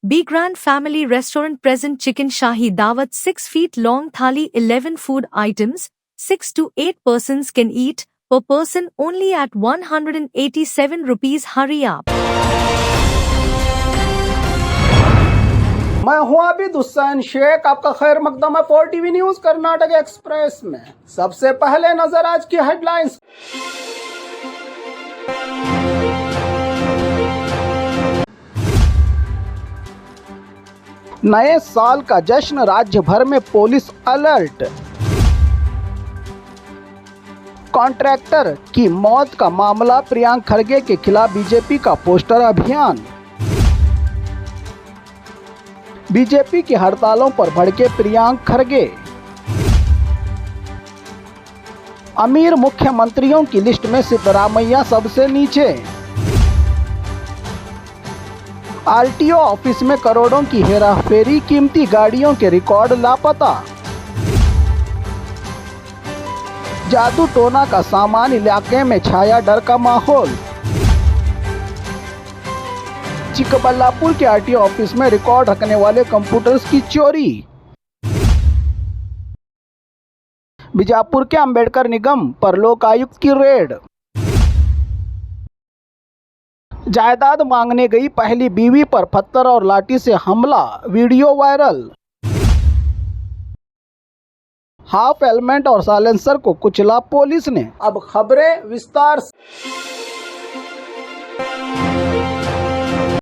Be Grand Family Restaurant present chicken shahi dawat 6 feet long thali 11 food items, 6 to 8 persons can eat, per person only at 187 rupees. Hurry up. मैं हूं आबिद हुसैन शेख, आपका खैर मकदम है 4 TV news Karnataka express में। सबसे पहले नजर आज की हेडलाइंस। नए साल का जश्न, राज्य भर में पुलिस अलर्ट। कॉन्ट्रैक्टर की मौत का मामला, प्रियंक खरगे के खिलाफ बीजेपी का पोस्टर अभियान। बीजेपी की हड़तालों पर भड़के प्रियंक खरगे। अमीर मुख्यमंत्रियों की लिस्ट में सिद्धरामैया सबसे नीचे। आरटीओ ऑफिस में करोड़ों की हेराफेरी, कीमती गाड़ियों के रिकॉर्ड लापता। जादू टोना का सामान, इलाके में छाया डर का माहौल। चिकबल्लापुर के आरटीओ ऑफिस में रिकॉर्ड रखने वाले कंप्यूटर्स की चोरी। बीजापुर के अंबेडकर निगम पर लोकायुक्त की रेड। जायदाद मांगने गई पहली बीवी पर पत्थर और लाठी से हमला, वीडियो वायरल। हाफ हेलमेट और साइलेंसर को कुचला पुलिस ने। अब खबरें विस्तार से।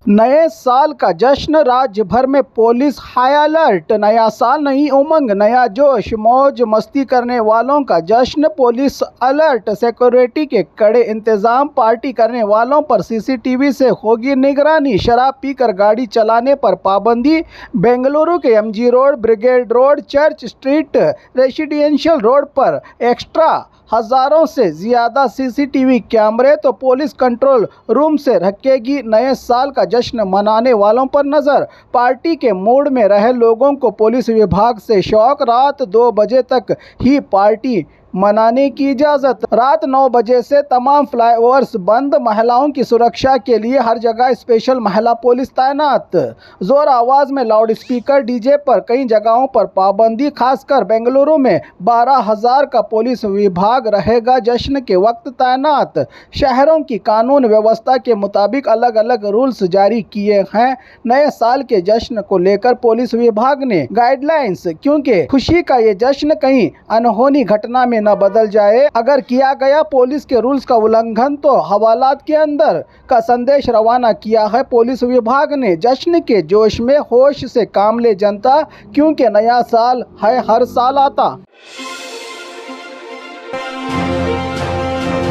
नए साल का जश्न, राज्य भर में पुलिस हाई अलर्ट। नया साल नहीं उमंग, नया जोश, मौज मस्ती करने वालों का जश्न, पुलिस अलर्ट। सिक्योरिटी के कड़े इंतजाम, पार्टी करने वालों पर सीसीटीवी से होगी निगरानी। शराब पीकर गाड़ी चलाने पर पाबंदी। बेंगलुरु के MG road, brigade road, church street, residential road पर एक्स्ट्रा हजारों से ज्यादा सीसीटीवी कैमरे, तो पुलिस कंट्रोल रूम से रखेगी नए साल का जश्न मनाने वालों पर नजर। पार्टी के मूड में रहे लोगों को पुलिस विभाग से शौक, रात 2 बजे तक ही पार्टी मनाने की इजाजत। रात 9 बजे से तमाम फ्लाईओवर्स बंद। महिलाओं की सुरक्षा के लिए हर जगह स्पेशल महिला पुलिस तैनात। जोर आवाज में लाउड स्पीकर, डीजे पर कई जगहों पर पाबंदी। खासकर बेंगलुरु में 12,000 का पुलिस विभाग रहेगा जश्न के वक्त तैनात। शहरों की कानून व्यवस्था के मुताबिक अलग अलग रूल्स जारी किए हैं नए साल के जश्न को लेकर पुलिस विभाग ने गाइडलाइंस, क्योंकि खुशी का ये जश्न कहीं अनहोनी घटना में न बदल जाए। अगर किया गया पुलिस के रूल्स का उल्लंघन तो हवालात के अंदर का संदेश रवाना किया है पुलिस विभाग ने। जश्न के जोश में होश से काम ले जनता, क्योंकि नया साल है हर साल आता।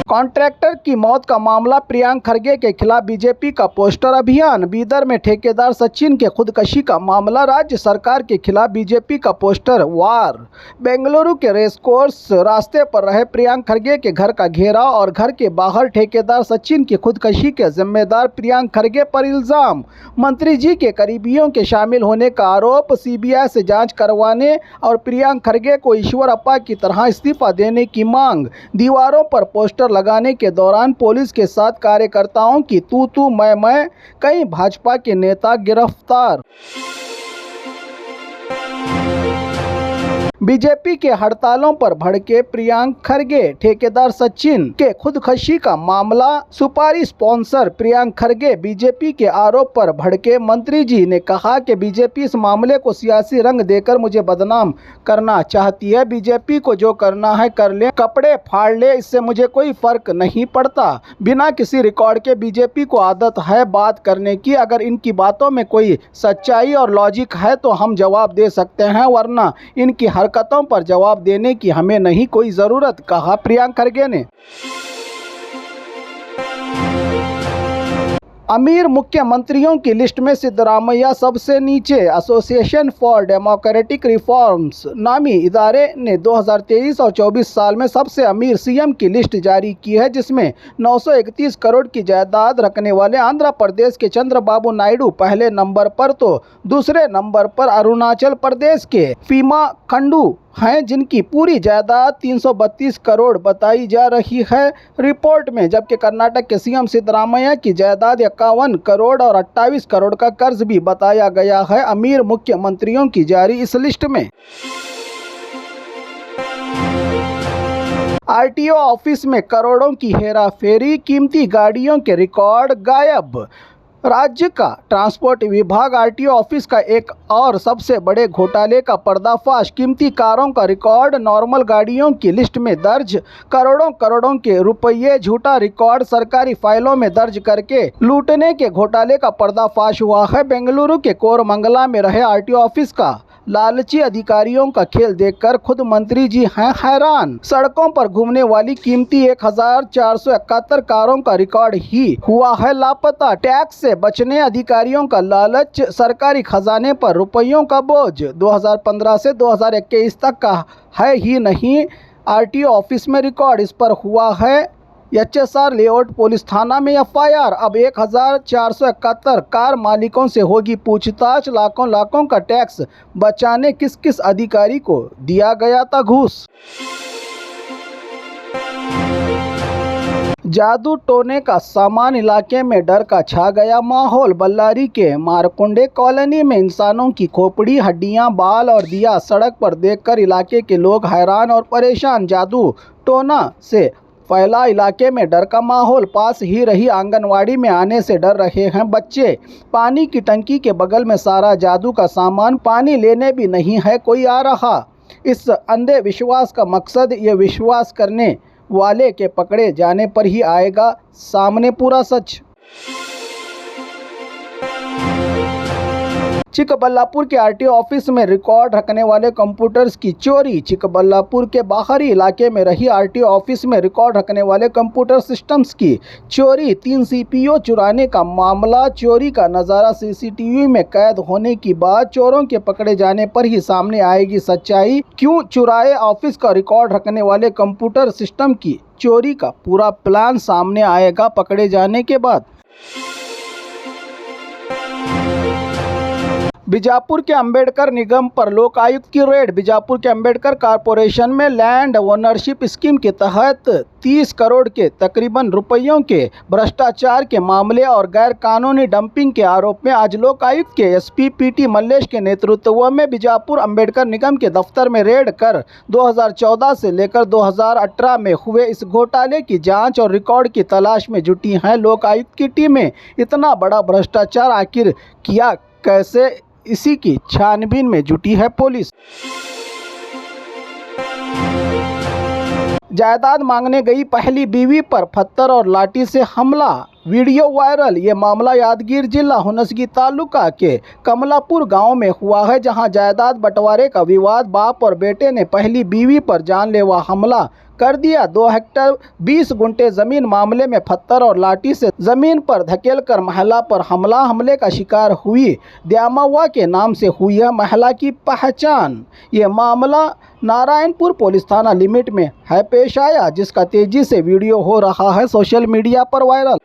कॉन्ट्रैक्टर की मौत का मामला, प्रियंक खरगे के खिलाफ बीजेपी का पोस्टर अभियान। बीदर में ठेकेदार सचिन के खुदकशी का मामला, राज्य सरकार के खिलाफ बीजेपी का पोस्टर वार। बेंगलुरु के रेसकोर्स रास्ते पर रहे प्रियंक खरगे के घर का घेराव और घर के बाहर ठेकेदार सचिन की खुदकशी के जिम्मेदार प्रियंक खरगे पर इल्जाम। मंत्री जी के करीबियों के शामिल होने का आरोप। सीबीआई से जांच करवाने और प्रियंक खरगे को ईश्वरप्पा की तरह इस्तीफा देने की मांग। दीवारों पर पोस्टर लगाने के दौरान पुलिस के साथ कार्यकर्ताओं की तू मैं, कई भाजपा के नेता गिरफ्तार। बीजेपी के हड़तालों पर भड़के प्रियंक खरगे, ठेकेदार सचिन के खुदकशी का मामला, सुपारी स्पॉन्सर प्रियंक खरगे। बीजेपी के आरोप पर भड़के मंत्री जी ने कहा कि बीजेपी इस मामले को सियासी रंग देकर मुझे बदनाम करना चाहती है। बीजेपी को जो करना है कर ले, कपड़े फाड़ ले, इससे मुझे कोई फर्क नहीं पड़ता। बिना किसी रिकॉर्ड के बीजेपी को आदत है बात करने की। अगर इनकी बातों में कोई सच्चाई और लॉजिक है तो हम जवाब दे सकते हैं, वरना इनकी हरकतों पर जवाब देने की हमें नहीं कोई जरूरत, कहा प्रियंक खरगे ने। अमीर मुख्यमंत्रियों की लिस्ट में सिद्धरामैया सबसे नीचे। एसोसिएशन फॉर डेमोक्रेटिक रिफॉर्म्स नामी इदारे ने 2023 और 24 साल में सबसे अमीर सीएम की लिस्ट जारी की है, जिसमें 931 करोड़ की जायदाद रखने वाले आंध्र प्रदेश के चंद्रबाबू नायडू पहले नंबर पर, तो दूसरे नंबर पर अरुणाचल प्रदेश के फीमा खंडू हैं जिनकी पूरी जायदाद 332 करोड़ बताई जा रही है रिपोर्ट में, जबकि कर्नाटक के सीएम सिद्धरामैया की जायदाद 51 करोड़ और 28 करोड़ का कर्ज भी बताया गया है अमीर मुख्यमंत्रियों की जारी इस लिस्ट में। आरटीओ ऑफिस में करोड़ों की हेराफेरी, कीमती गाड़ियों के रिकॉर्ड गायब। राज्य का ट्रांसपोर्ट विभाग आरटीओ ऑफिस का एक और सबसे बड़े घोटाले का पर्दाफाश, कीमती कारों का रिकॉर्ड, नॉर्मल गाड़ियों की लिस्ट में दर्ज, करोड़ों करोड़ों के रुपये झूठा रिकॉर्ड सरकारी फाइलों में दर्ज करके लूटने के घोटाले का पर्दाफाश हुआ है। बेंगलुरु के कोरमंगला में रहे आरटीओ ऑफिस का लालची अधिकारियों का खेल देखकर खुद मंत्री जी हैं हैरान। सड़कों पर घूमने वाली कीमती 1471 कारों का रिकॉर्ड ही हुआ है लापता। टैक्स से बचने अधिकारियों का लालच, सरकारी खजाने पर रुपयों का बोझ 2015 से 2021 तक का है ही नहीं आरटीओ ऑफिस में रिकॉर्ड। इस पर हुआ है एचएसआर लेआउट पुलिस थाना में एफआईआर। अब 1471 कार मालिकों से होगी पूछताछ। लाखों लाखों का टैक्स बचाने किस किस अधिकारी को दिया गया था घूस। जादू टोने का सामान, इलाके में डर का छा गया माहौल। बल्लारी के मारकुंडे कॉलोनी में इंसानों की खोपड़ी, हड्डियां, बाल और दिया सड़क पर देखकर इलाके के लोग हैरान और परेशान। जादू टोना से फैला इलाके में डर का माहौल। पास ही रही आंगनवाड़ी में आने से डर रहे हैं बच्चे। पानी की टंकी के बगल में सारा जादू का सामान, पानी लेने भी नहीं है कोई आ रहा। इस अंधे विश्वास का मकसद, ये विश्वास करने वाले के पकड़े जाने पर ही आएगा सामने पूरा सच। चिकबल्लापुर के आरटीओ ऑफिस में रिकॉर्ड रखने वाले कंप्यूटर्स की चोरी। चिकबल्लापुर के बाहरी इलाके में रही आरटीओ ऑफिस में रिकॉर्ड रखने वाले कंप्यूटर सिस्टम्स की चोरी। 3 सीपीयू चुराने का मामला। चोरी का नज़ारा सीसीटीवी में कैद होने की बात, चोरों के पकड़े जाने पर ही सामने आएगी सच्चाई। क्यों चुराए ऑफिस का रिकॉर्ड रखने वाले कंप्यूटर सिस्टम की चोरी का पूरा प्लान सामने आएगा पकड़े जाने के बाद। बीजापुर के अंबेडकर निगम पर लोकायुक्त की रेड। बीजापुर के अंबेडकर कारपोरेशन में लैंड ओनरशिप स्कीम के तहत 30 करोड़ के तकरीबन रुपयों के भ्रष्टाचार के मामले और गैर कानूनी डंपिंग के आरोप में आज लोकायुक्त के एसपी पीटी मल्लेश के नेतृत्व में बीजापुर अंबेडकर निगम के दफ्तर में रेड कर 2014 से लेकर 2018 में हुए इस घोटाले की जांच और रिकॉर्ड की तलाश में जुटी हैं लोकायुक्त की टीमें। इतना बड़ा भ्रष्टाचार आखिर किया कैसे, इसी की छानबीन में जुटी है पुलिस। जायदाद मांगने गई पहली बीवी पर पत्थर और लाठी से हमला, वीडियो वायरल। ये मामला यादगीर जिला हुनसगी तालुका के कमलापुर गांव में हुआ है, जहां जायदाद बंटवारे का विवाद, बाप और बेटे ने पहली बीवी पर जानलेवा हमला कर दिया। 2 हेक्टेयर 20 गुंठे जमीन मामले में पत्थर और लाठी से जमीन पर धकेलकर महिला पर हमले का शिकार हुई द्यामावा के नाम से हुई है महिला की पहचान। ये मामला नारायणपुर पुलिस थाना लिमिट में है पेश आया, जिसका तेजी से वीडियो हो रहा है सोशल मीडिया पर वायरल।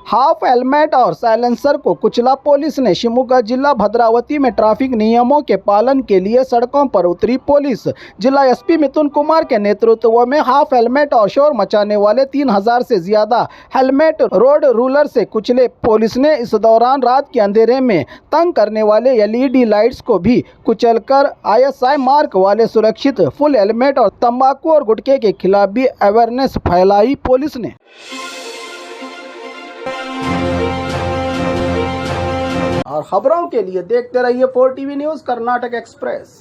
हाफ हेलमेट और साइलेंसर को कुचला पुलिस ने। शिवमोगा जिला भद्रावती में ट्रैफिक नियमों के पालन के लिए सड़कों पर उतरी पुलिस। जिला एसपी मिथुन कुमार के नेतृत्व में हाफ हेलमेट और शोर मचाने वाले 3000 से ज्यादा हेलमेट रोड रूलर से कुचले पुलिस ने। इस दौरान रात के अंधेरे में तंग करने वाले एलईडी लाइट्स को भी कुचलकर आईएसआई मार्क वाले सुरक्षित फुल हेलमेट और तंबाकू और गुटखे के खिलाफ भी अवेयरनेस फैलाई पुलिस ने। और खबरों के लिए देखते रहिए 4 टीवी न्यूज़ कर्नाटक एक्सप्रेस।